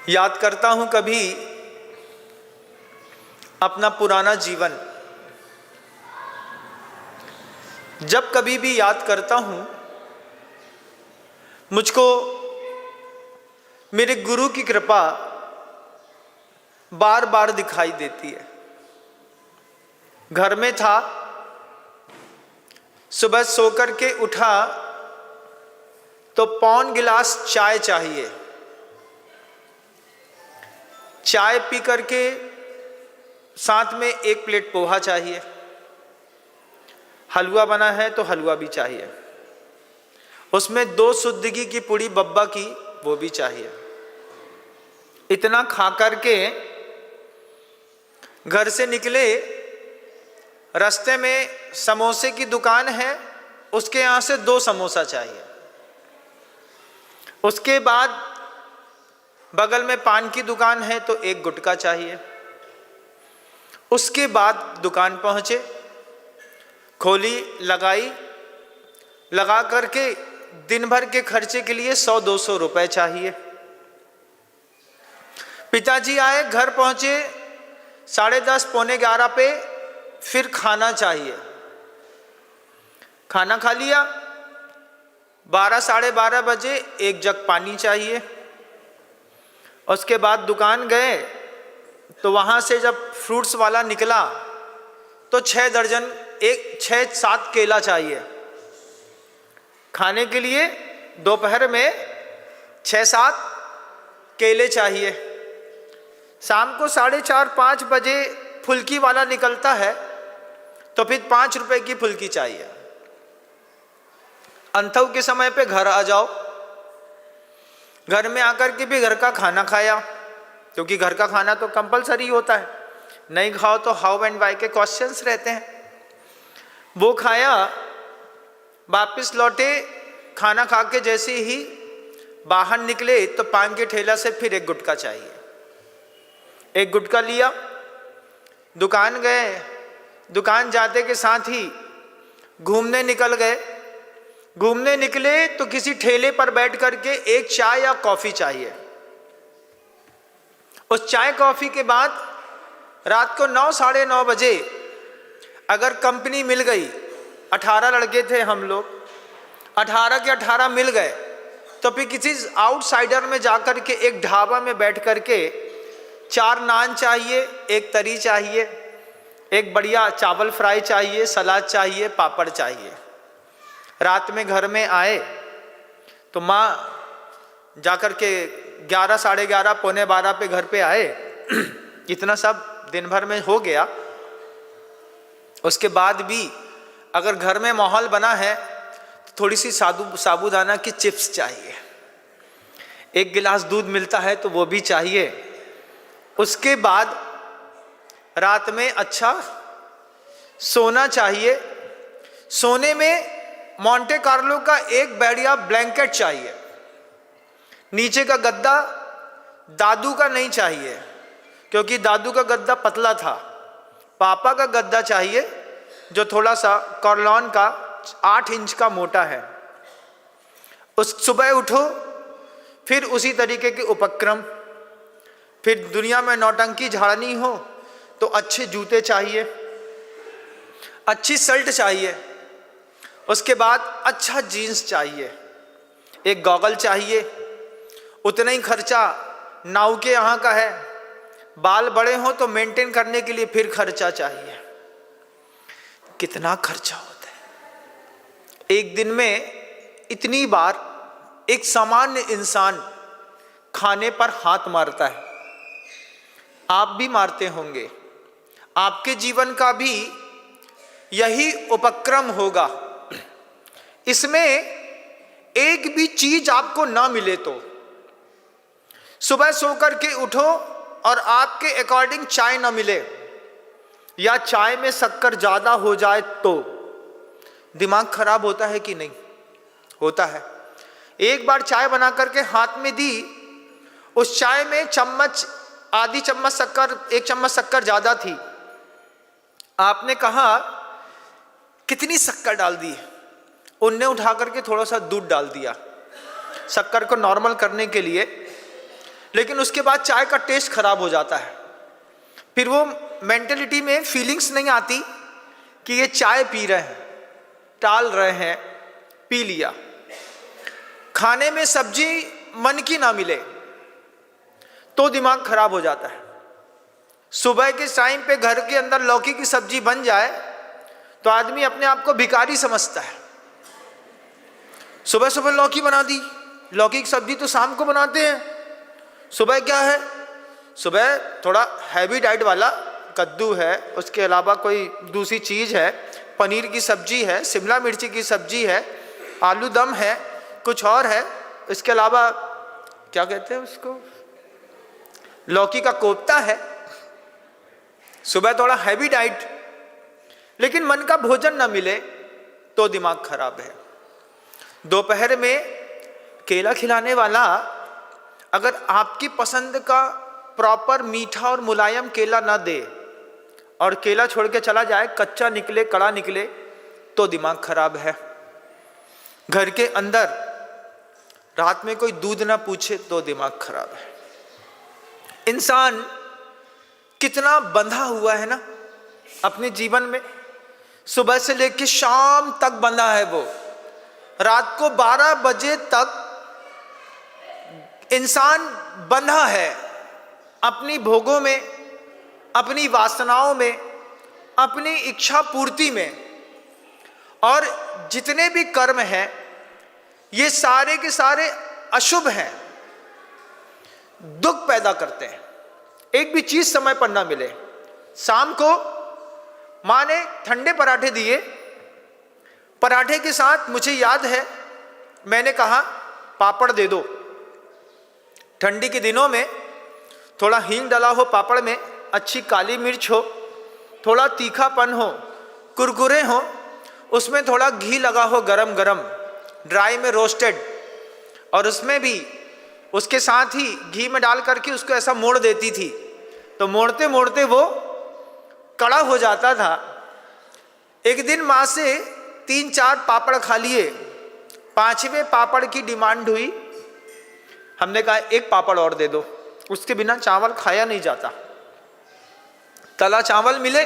याद करता हूं कभी अपना पुराना जीवन। जब कभी भी याद करता हूं, मुझको मेरे गुरु की कृपा बार बार दिखाई देती है। घर में था, सुबह सोकर के उठा तो पौन गिलास चाय चाहिए। चाय पी करके साथ में एक प्लेट पोहा चाहिए। हलवा बना है तो हलवा भी चाहिए, उसमें 2 सुद्दगी की पूड़ी बब्बा की वो भी चाहिए। इतना खा करके घर से निकले, रास्ते में समोसे की दुकान है, उसके यहाँ से 2 समोसा चाहिए। उसके बाद बगल में पान की दुकान है तो 1 गुटखा चाहिए। उसके बाद दुकान पहुंचे, खोली, लगाई, लगा करके दिन भर के खर्चे के लिए 100-200 रुपए चाहिए। पिताजी आए, घर पहुंचे 10:30 पौने 11 पे, फिर खाना चाहिए। खाना खा लिया, 12 साढ़े 12 बजे 1 जग पानी चाहिए। उसके बाद दुकान गए तो वहाँ से जब फ्रूट्स वाला निकला तो 6 दर्जन 6-7 केला चाहिए। खाने के लिए दोपहर में 6-7 केले चाहिए। शाम को 4:30-5 बजे फुल्की वाला निकलता है तो फिर 5 रुपए की फुल्की चाहिए। अंथव के समय पे घर आ जाओ, घर में आकर के भी घर का खाना खाया, क्योंकि घर का खाना तो कंपलसरी होता है, नहीं खाओ तो हाउ एंड वाई के क्वेश्चंस रहते हैं। वो खाया, वापस लौटे, खाना खा के जैसे ही बाहर निकले तो पान के ठेला से फिर 1 गुटखा चाहिए। 1 गुटखा लिया, दुकान गए, दुकान जाते के साथ ही घूमने निकल गए। घूमने निकले तो किसी ठेले पर बैठ करके 1 चाय या कॉफी चाहिए। उस चाय कॉफी के बाद रात को 9 साढ़े 9 बजे अगर कंपनी मिल गई, 18 लड़के थे हम लोग, 18 के 18 मिल गए, तो फिर किसी आउटसाइडर में जाकर के एक ढाबा में बैठ करके 4 नान चाहिए, 1 तरी चाहिए, एक बढ़िया चावल फ्राई चाहिए, सलाद चाहिए, पापड़ चाहिए। रात में घर में आए तो माँ जाकर के 11 साढ़े 11 पौने 12 पे घर पे आए। इतना सब दिन भर में हो गया। उसके बाद भी अगर घर में माहौल बना है तो थोड़ी सी साबूदाना की चिप्स चाहिए, 1 गिलास दूध मिलता है तो वो भी चाहिए। उसके बाद रात में अच्छा सोना चाहिए। सोने में मोंटे कार्लो का एक बढ़िया ब्लैंकेट चाहिए। नीचे का गद्दा दादू का नहीं चाहिए, क्योंकि दादू का गद्दा पतला था। पापा का गद्दा चाहिए जो थोड़ा सा कॉर्लॉन का 8 इंच का मोटा है। उस सुबह उठो, फिर उसी तरीके के उपक्रम। फिर दुनिया में नौटंकी झाड़नी हो तो अच्छे जूते चाहिए, अच्छी शर्ट चाहिए। उसके बाद अच्छा जीन्स चाहिए, 1 गॉगल चाहिए। उतना ही खर्चा नाउ के यहाँ का है। बाल बड़े हो तो मेंटेन करने के लिए फिर खर्चा चाहिए। कितना खर्चा होता है एक दिन में। इतनी बार एक सामान्य इंसान खाने पर हाथ मारता है। आप भी मारते होंगे, आपके जीवन का भी यही उपक्रम होगा। इसमें एक भी चीज आपको ना मिले तो सुबह सो करके उठो और आपके अकॉर्डिंग चाय ना मिले, या चाय में शक्कर ज्यादा हो जाए तो दिमाग खराब होता है कि नहीं होता है। एक बार चाय बना करके हाथ में दी, उस चाय में आधी चम्मच शक्कर, 1 चम्मच शक्कर ज्यादा थी। आपने कहा कितनी शक्कर डाल दी? उनने उठा करके थोड़ा सा दूध डाल दिया शक्कर को नॉर्मल करने के लिए। लेकिन उसके बाद चाय का टेस्ट खराब हो जाता है। फिर वो मेंटेलिटी में फीलिंग्स नहीं आती कि ये चाय पी रहे हैं, टाल रहे हैं, पी लिया। खाने में सब्जी मन की ना मिले तो दिमाग खराब हो जाता है। सुबह के टाइम पे घर के अंदर लौकी की सब्जी बन जाए तो आदमी अपने आप को भिखारी समझता है। सुबह सुबह लौकी बना दी, लौकी की सब्जी तो शाम को बनाते हैं, सुबह क्या है? सुबह थोड़ा हैवी डाइट वाला कद्दू है, उसके अलावा कोई दूसरी चीज़ है, पनीर की सब्जी है, शिमला मिर्ची की सब्जी है, आलू दम है, कुछ और है, इसके अलावा क्या कहते हैं उसको, लौकी का कोफ्ता है। सुबह थोड़ा हैवी डाइट, लेकिन मन का भोजन ना मिले तो दिमाग खराब है। दोपहर में केला खिलाने वाला अगर आपकी पसंद का प्रॉपर मीठा और मुलायम केला ना दे और केला छोड़ के चला जाए, कच्चा निकले, कड़ा निकले, तो दिमाग खराब है। घर के अंदर रात में कोई दूध ना पूछे तो दिमाग खराब है। इंसान कितना बंधा हुआ है ना अपने जीवन में, सुबह से लेकर शाम तक बंधा है वो। रात को 12 बजे तक इंसान बंधा है अपनी भोगों में, अपनी वासनाओं में, अपनी इच्छा पूर्ति में। और जितने भी कर्म हैं ये सारे के सारे अशुभ हैं, दुख पैदा करते हैं। एक भी चीज समय पर ना मिले। शाम को माँ ने ठंडे पराठे दिए, पराठे के साथ मुझे याद है मैंने कहा पापड़ दे दो। ठंडी के दिनों में थोड़ा हींग डाला हो पापड़ में, अच्छी काली मिर्च हो, थोड़ा तीखापन हो, कुरकुरे हो, उसमें थोड़ा घी लगा हो गरम गरम, ड्राई में रोस्टेड, और उसमें भी उसके साथ ही घी में डाल करके उसको ऐसा मोड़ देती थी, तो मोड़ते मोड़ते वो कड़ा हो जाता था। एक दिन माँ से 3-4 पापड़ खा लिए, 5वें पापड़ की डिमांड हुई। हमने कहा एक पापड़ और दे दो, उसके बिना चावल खाया नहीं जाता। तला चावल मिले,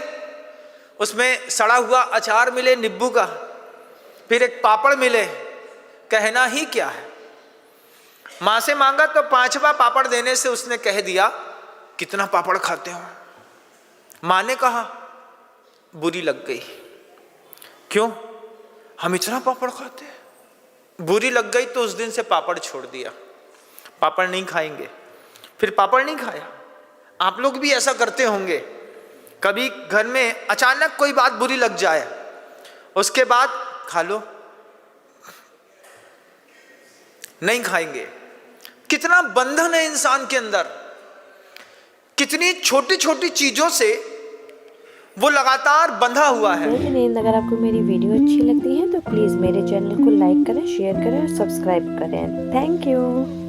उसमें सड़ा हुआ अचार मिले नींबू का, फिर एक पापड़ मिले, कहना ही क्या है। माँ से मांगा तो 5वां पापड़ देने से उसने कह दिया कितना पापड़ खाते हो। माँ ने कहा बुरी लग गई। क्यों? हम इतना पापड़ खाते हैं। बुरी लग गई तो उस दिन से पापड़ छोड़ दिया, पापड़ नहीं खाएंगे। फिर पापड़ नहीं खाया। आप लोग भी ऐसा करते होंगे, कभी घर में अचानक कोई बात बुरी लग जाए, उसके बाद खा लो, नहीं खाएंगे। कितना बंधन है इंसान के अंदर, कितनी छोटी छोटी चीजों से वो लगातार बंधा हुआ है। अगर आपको मेरी वीडियो अच्छी लगती है तो प्लीज़ मेरे चैनल को लाइक करें, शेयर करें और सब्सक्राइब करें। Thank you.